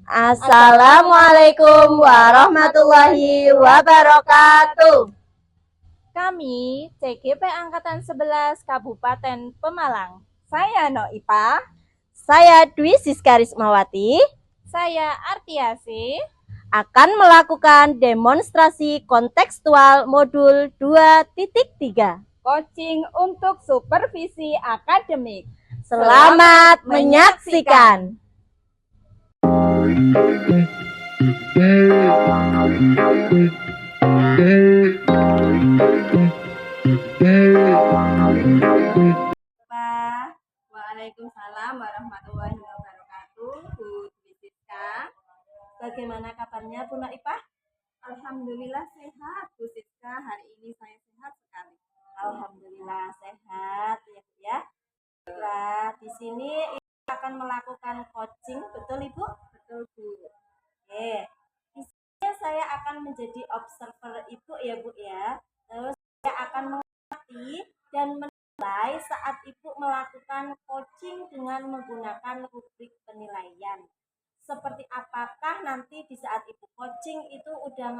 Assalamualaikum warahmatullahi wabarakatuh. Kami CGP Angkatan 11 Kabupaten Pemalang. Saya Noipa. Saya Dwi Siskarismawati. Saya Artiasi. Akan melakukan demonstrasi kontekstual modul 2.3. Coaching untuk supervisi akademik. Selamat menyaksikan. Waalaikumsalam warahmatullahi wabarakatuh. Bu Siska, bagaimana kabarnya Bu Naipah? Alhamdulillah sehat Bu Siska. Hari ini saya sehat sekali. Alhamdulillah sehat ya. Nah, di sini Ibu akan melakukan coaching, betul Ibu? Betul Bu. Oke. Di sini saya akan menjadi observer Ibu ya Bu ya. Terus saya akan mengerti dan menilai saat Ibu melakukan coaching dengan menggunakan rubrik penilaian. Seperti apakah nanti di saat Ibu coaching itu udah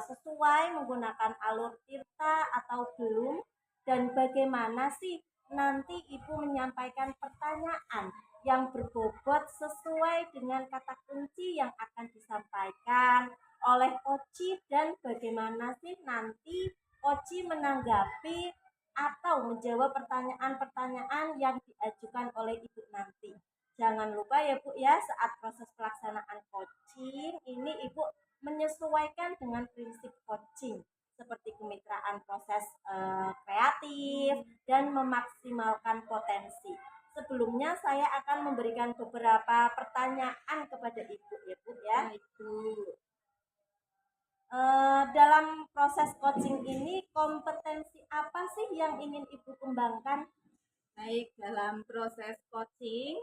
sesuai menggunakan alur tirta atau belum, dan bagaimana sih nanti Ibu menyampaikan pertanyaan yang berbobot sesuai dengan kata kunci yang akan disampaikan oleh coach, dan bagaimana sih nanti coach menanggapi atau menjawab pertanyaan-pertanyaan yang diajukan oleh Ibu nanti. Jangan lupa ya Bu ya, saat proses pelaksanaan coaching ini Ibu menyesuaikan dengan prinsip coaching seperti kemitraan proses kreatif dan memaksimalkan potensi. Sebelumnya saya akan memberikan beberapa pertanyaan kepada Ibu ya Bu ya. Dalam proses coaching ini kompetensi apa sih yang ingin Ibu kembangkan? Baik, dalam proses coaching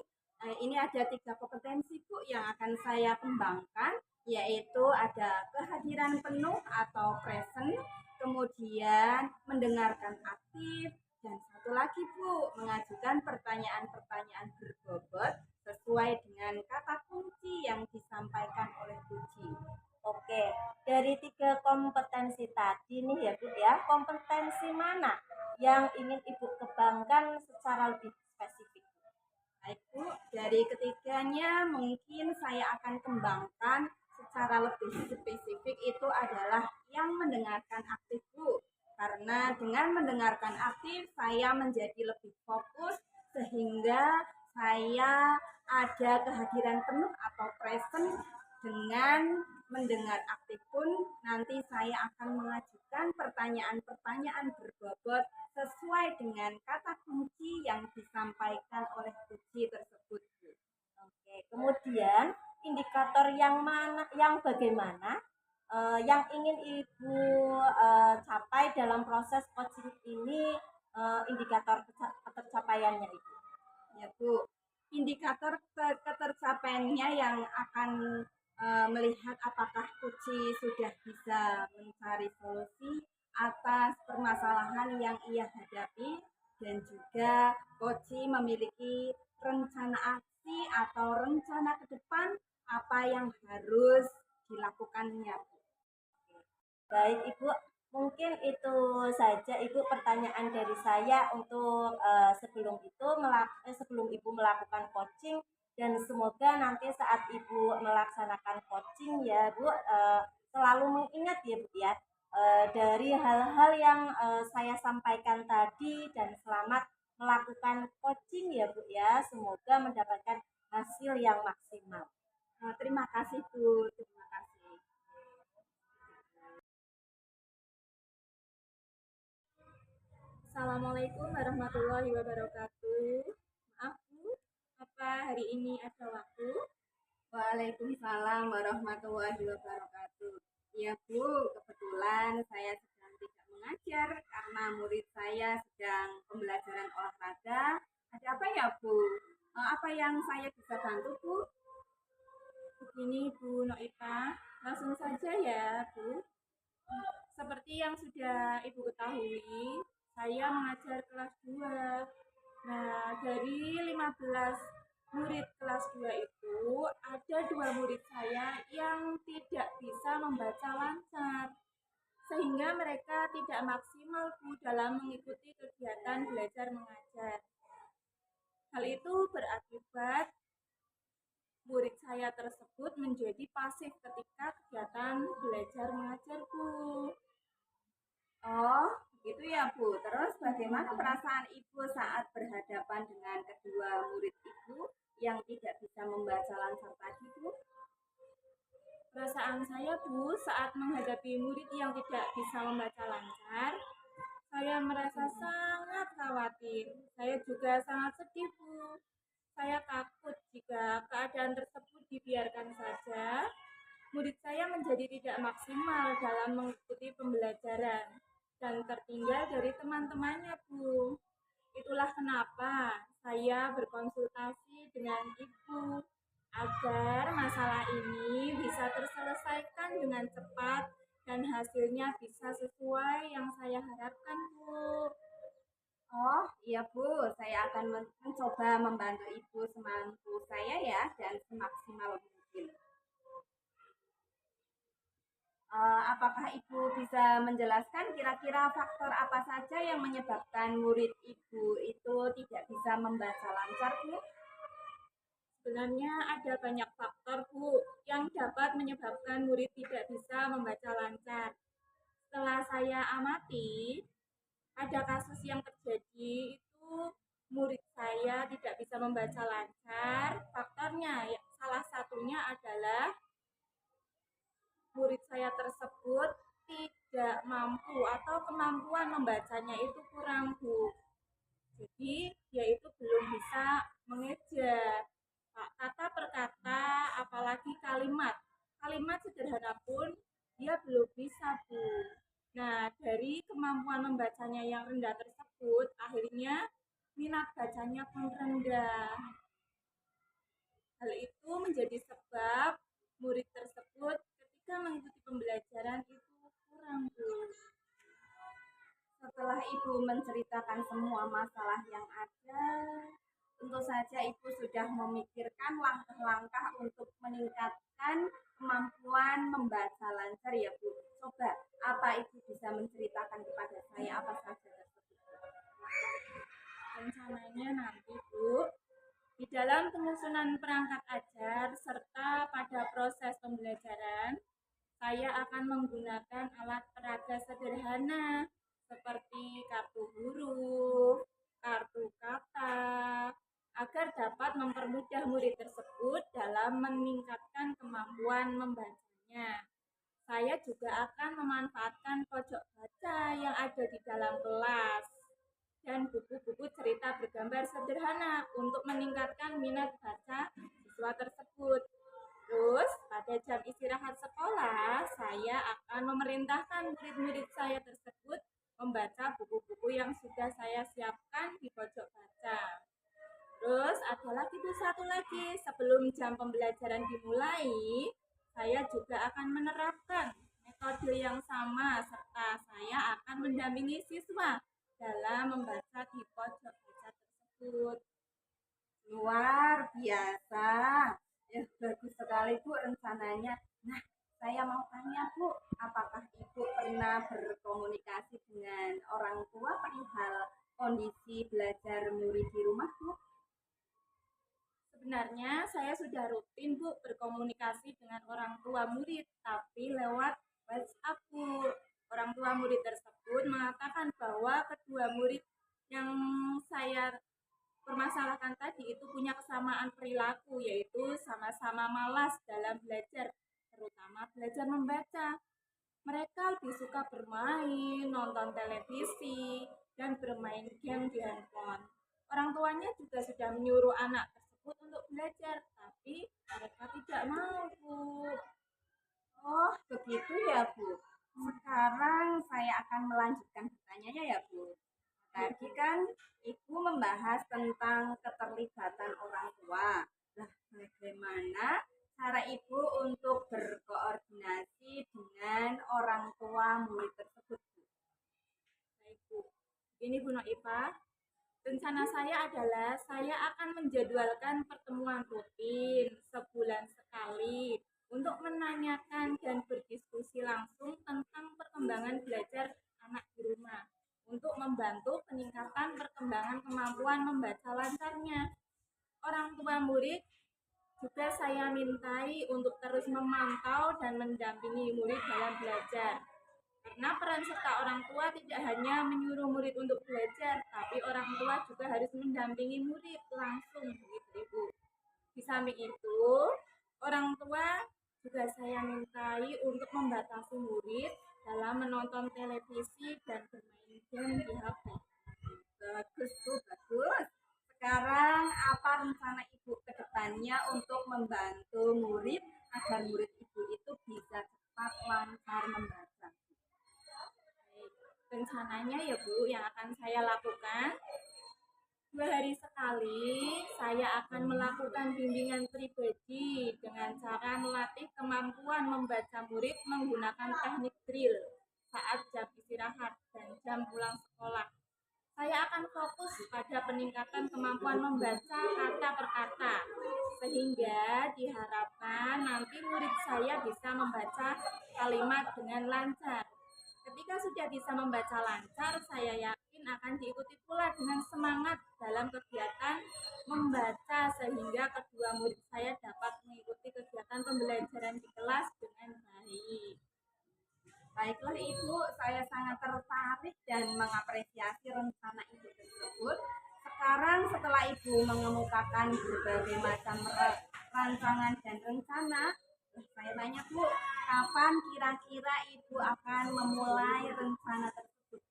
ini ada 3 kompetensi Bu yang akan saya kembangkan, yaitu ada kehadiran penuh atau present, kemudian mendengarkan aktif, dan satu lagi Bu, mengajukan pertanyaan-pertanyaan berbobot sesuai dengan kata kunci yang disampaikan oleh kunci. Oke, dari 3 kompetensi tadi nih ya Bu ya, kompetensi mana yang ingin Ibu kembangkan secara lebih spesifik? Baik Bu, dari ketiganya mungkin saya akan kembangkan secara lebih spesifik itu adalah yang mendengarkan aktif Bu. Karena dengan mendengarkan aktif saya menjadi lebih fokus sehingga saya ada kehadiran penuh atau present. Dengan mendengar aktif pun nanti saya akan mengajukan pertanyaan-pertanyaan berbobot sesuai dengan kata kunci yang disampaikan oleh kunci tersebut. Oke, kemudian indikator yang mana, yang bagaimana yang ingin Ibu capai dalam proses coaching ini, indikator ketercapaiannya Ibu? Ya Bu, indikator ketercapaiannya yang akan melihat apakah kunci sudah bisa mencari solusi atas permasalahan yang ia hadapi, dan juga coach memiliki rencana aksi atau rencana ke depan apa yang harus dilakukannya. Baik Ibu, mungkin itu saja Ibu pertanyaan dari saya untuk sebelum Ibu melakukan coaching, dan semoga nanti saat Ibu melaksanakan coaching ya Bu selalu mengingat ya Bu ya dari hal-hal yang saya sampaikan tadi, dan selamat melakukan coaching ya Bu ya, semoga mendapatkan hasil yang maksimal. Terima kasih Bu, terima kasih. Assalamualaikum warahmatullahi wabarakatuh. Maaf Bu, apa hari ini ada waktu? Waalaikumsalam warahmatullahi wabarakatuh. Ya Bu, kebetulan saya sedang tidak mengajar karena murid saya sedang pembelajaran olahraga. Ada apa ya Bu? Apa yang saya bisa bantu Bu? Begini Bu Noipa, langsung saja ya Bu. Seperti yang sudah Ibu ketahui, saya mengajar kelas 2 dari 15 murid kelas 2 itu ada 2 murid saya yang tidak bisa membaca lancar, sehingga mereka tidak maksimal Bu dalam mengikuti kegiatan belajar mengajar. Hal itu berakibat murid saya tersebut menjadi pasif ketika kegiatan belajar mengajar Bu. Oh, gitu ya Bu. Terus bagaimana perasaan Ibu saat berhadapan dengan kedua murid Ibu yang tidak bisa membaca lancar tadi Bu? Perasaan saya Bu saat menghadapi murid yang tidak bisa membaca lancar, saya merasa sangat khawatir. Saya juga sangat sedih Bu. Saya takut jika keadaan tersebut dibiarkan saja, murid saya menjadi tidak maksimal dalam mengikuti pembelajaran dan tertinggal dari teman-temannya Bu. Itulah kenapa saya berkonsultasi dengan Ibu agar masalah ini bisa terselesaikan dengan cepat dan hasilnya bisa sesuai yang saya harapkan Bu. Oh iya Bu, saya akan mencoba membantu Ibu semampu saya ya dan semaksimal mungkin. Apakah Ibu bisa menjelaskan kira-kira faktor apa saja yang menyebabkan murid Ibu itu tidak bisa membaca lancar Bu? Sebenarnya ada banyak faktor Bu yang dapat menyebabkan murid tidak bisa membaca lancar. Setelah saya amati, ada kasus yang terjadi itu murid saya tidak bisa membaca lancar. Faktornya salah satunya adalah murid saya tersebut tidak mampu atau kemampuan membacanya itu kurang Bu. Jadi dia itu belum bisa mengejar kata per kata, apalagi kalimat. Kalimat sederhana pun dia belum bisa Bu. Nah, dari kemampuan membacanya yang rendah tersebut, akhirnya minat bacanya pun rendah. Hal itu menjadi sebab murid tersebut ketika mengikuti pembelajaran itu kurang Bu. Setelah Ibu menceritakan semua masalah yang ada, tentu saja Ibu sudah memikirkan langkah-langkah untuk meningkatkan kemampuan membaca lancar ya Bu. Coba, apa Ibu bisa menceritakan kepada saya apa saja tersebut? Rencananya nanti Bu, di dalam penyusunan perangkat ajar serta pada proses pembelajaran, saya akan menggunakan alat peraga sederhana seperti kartu huruf, kartu kata, agar dapat mempermudah murid tersebut dalam meningkatkan kemampuan membacanya. Saya juga akan memanfaatkan pojok baca yang ada di dalam kelas dan buku-buku cerita bergambar sederhana untuk meningkatkan minat baca siswa tersebut. Terus, pada jam istirahat sekolah, saya akan memerintahkan murid-murid saya tersebut membaca buku-buku yang sudah saya siapkan di pojok baca. Terus, ada lagi tuh satu lagi, sebelum jam pembelajaran dimulai, saya juga akan menerapkan metode yang sama serta saya akan mendampingi siswa dalam membaca di pojok baca tersebut. Luar biasa. Ya, bagus sekali Bu rencananya. Nah, saya mau tanya Bu, apakah Ibu pernah berkomunikasi dengan orang tua perihal kondisi belajar murid di rumah Bu? Sebenarnya saya sudah rutin Bu berkomunikasi dengan orang tua murid, tapi lewat WhatsApp Bu. Orang tua murid tersebut mengatakan bahwa kedua murid yang saya permasalahan tadi itu punya kesamaan perilaku, yaitu sama-sama malas dalam belajar, terutama belajar membaca. Mereka lebih suka bermain, nonton televisi, dan bermain game di handphone. Orang tuanya juga sudah menyuruh anak tersebut untuk belajar, tapi mereka tidak mau Bu. Oh, begitu ya Bu. Sekarang saya akan melanjutkan pertanyaannya ya Bu. Tadi kan Ibu membahas tentang keterlibatan orang tua. Nah, bagaimana cara Ibu untuk berkoordinasi dengan orang tua murid tersebut? Baik Bu, ini Bu Noipah. Rencana saya adalah saya akan menjadwalkan pertemuan rutin sebulan sekali untuk menanyakan dan berdiskusi langsung tentang perkembangan belajar anak di rumah untuk membantu peningkatan perkembangan kemampuan membaca lancarnya. Orang tua murid juga saya mintai untuk terus memantau dan mendampingi murid dalam belajar. Karena peran serta orang tua tidak hanya menyuruh murid untuk belajar, tapi orang tua juga harus mendampingi murid langsung begitu Ibu. Di samping itu, orang tua juga saya mintai untuk membatasi murid dalam menonton televisi dan bermain game di HP. Bagus Bu, bagus. Sekarang apa rencana Ibu ke depannya untuk membantu murid agar murid Ibu itu bisa cepat lancar membaca? Rencananya ya Bu, yang akan saya lakukan 2 hari sekali saya akan melakukan bimbingan pribadi dengan cara melatih kemampuan membaca murid menggunakan teknik drill saat jam istirahat dan jam pulang sekolah. Saya akan fokus pada peningkatan kemampuan membaca kata per kata, sehingga diharapkan nanti murid saya bisa membaca kalimat dengan lancar. Ketika sudah bisa membaca lancar, saya yakin akan diikuti pula dengan semangat dalam kegiatan membaca sehingga kedua murid saya dapat mengikuti kegiatan pembelajaran di kelas dengan baik. Baiklah Ibu, saya sangat tertarik dan mengapresiasi rencana Ibu tersebut. Sekarang setelah Ibu mengemukakan berbagai macam rancangan dan rencana, saya tanya Bu, kapan kira-kira Ibu akan memulai rencana tersebut?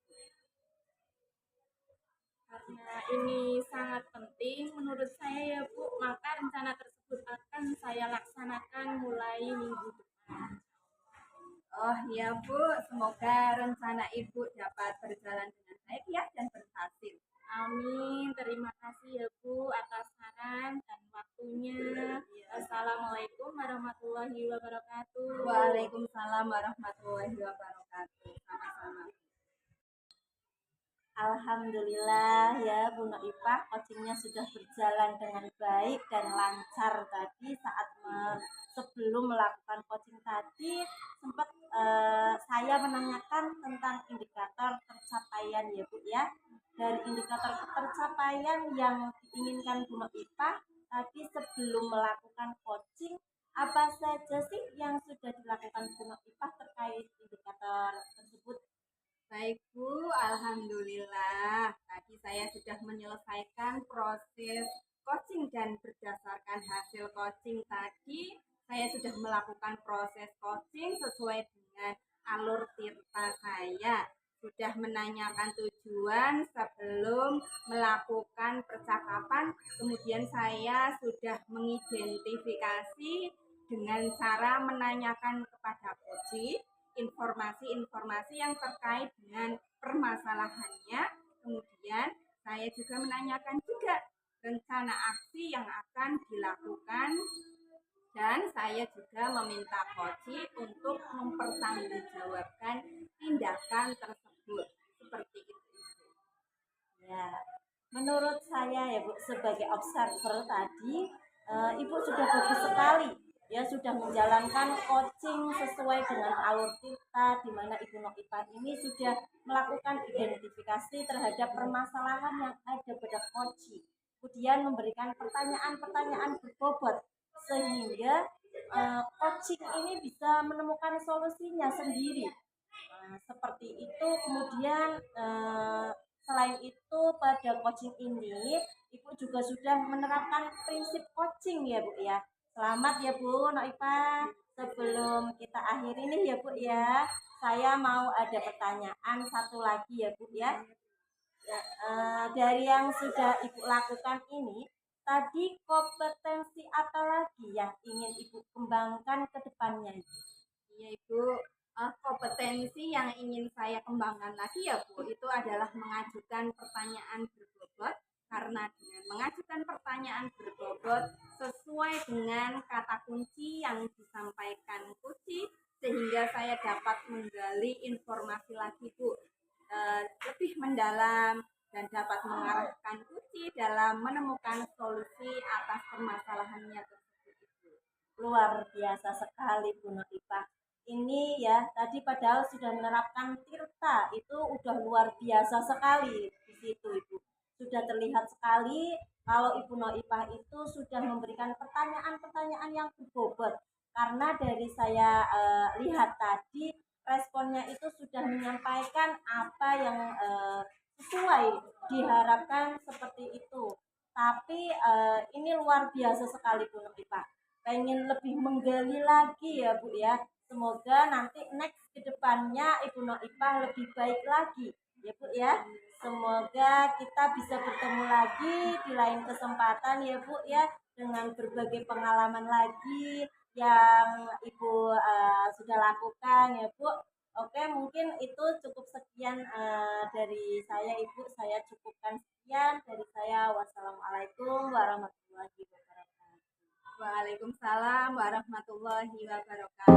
Karena ini sangat penting menurut saya ya Bu, maka rencana tersebut akan saya laksanakan mulai minggu depan. Oh ya Bu, semoga rencana Ibu dapat berjalan dengan baik ya dan berhasil. Amin. Terima kasih ya Bu atas saran dan waktunya. Assalamualaikum warahmatullahi wabarakatuh. Waalaikumsalam warahmatullahi wabarakatuh. Sama-sama. Alhamdulillah ya Bu Noifah, coachingnya sudah berjalan dengan baik dan lancar tadi. Sebelum melakukan coaching tadi sempat saya menanyakan tentang indikator tercapaian ya Bu ya. Dari indikator tercapaian yang diinginkan Bu Noifah tadi sebelum melakukan coaching, apa saja sih yang sudah dilakukan Bu Noifah terkait indikator tersebut? Baik Bu, Alhamdulillah. Tadi saya sudah menyelesaikan proses coaching dan berdasarkan hasil coaching tadi, saya sudah melakukan proses coaching sesuai dengan alur tirta saya. Sudah menanyakan tujuan sebelum melakukan percakapan, kemudian saya sudah mengidentifikasi dengan cara menanyakan kepada coach informasi-informasi yang terkait dengan permasalahannya. Kemudian saya juga menanyakan juga rencana aksi yang akan dilakukan dan saya juga meminta coach untuk mempertanggungjawabkan tindakan tersebut. Seperti itu. Ya, menurut saya ya Bu, sebagai observer tadi, Ibu sudah bagus sekali ya, sudah menjalankan coaching sesuai dengan alur kita, di mana Ibu Noifah ini sudah melakukan identifikasi terhadap permasalahan yang ada pada coaching, kemudian memberikan pertanyaan-pertanyaan berbobot sehingga coaching ini bisa menemukan solusinya sendiri. Seperti itu. Kemudian selain itu pada coaching ini Ibu juga sudah menerapkan prinsip coaching ya Bu ya. Selamat ya Bu Noifah. Sebelum kita akhiri nih ya Bu ya, saya mau ada pertanyaan satu lagi ya Bu ya. Dari yang sudah Ibu lakukan ini, tadi kompetensi apa lagi yang ingin Ibu kembangkan ke depannya? Iya Ibu, kompetensi yang ingin saya kembangkan lagi ya Bu, itu adalah mengajukan pertanyaan berbobot. Karena dengan mengajukan pertanyaan berbobot sesuai dengan kata kunci yang disampaikan kunci, sehingga saya dapat menggali informasi lagi Bu, lebih mendalam dan dapat mengarahkan kunci dalam menemukan solusi atas permasalahannya tersebut, Ibu. Luar biasa sekali Bu Notifah. Ini ya tadi padahal sudah menerapkan Tirta, itu udah luar biasa sekali di situ Ibu. Sudah terlihat sekali kalau Ibu Noifah itu sudah memberikan pertanyaan-pertanyaan yang berbobot. Karena dari saya lihat tadi responnya itu sudah menyampaikan apa yang sesuai diharapkan seperti itu. Tapi ini luar biasa sekali Bu Notifah. Pengen lebih menggali lagi ya Bu ya. Semoga nanti next ke depannya Ibu Noifah lebih baik lagi ya Bu ya. Semoga kita bisa bertemu lagi di lain kesempatan ya Bu ya, dengan berbagai pengalaman lagi yang Ibu sudah lakukan ya Bu. Oke, mungkin itu cukup sekian dari saya Ibu. Saya cukupkan sekian dari saya. Wassalamualaikum warahmatullahi wabarakatuh. Waalaikumsalam warahmatullahi wabarakatuh.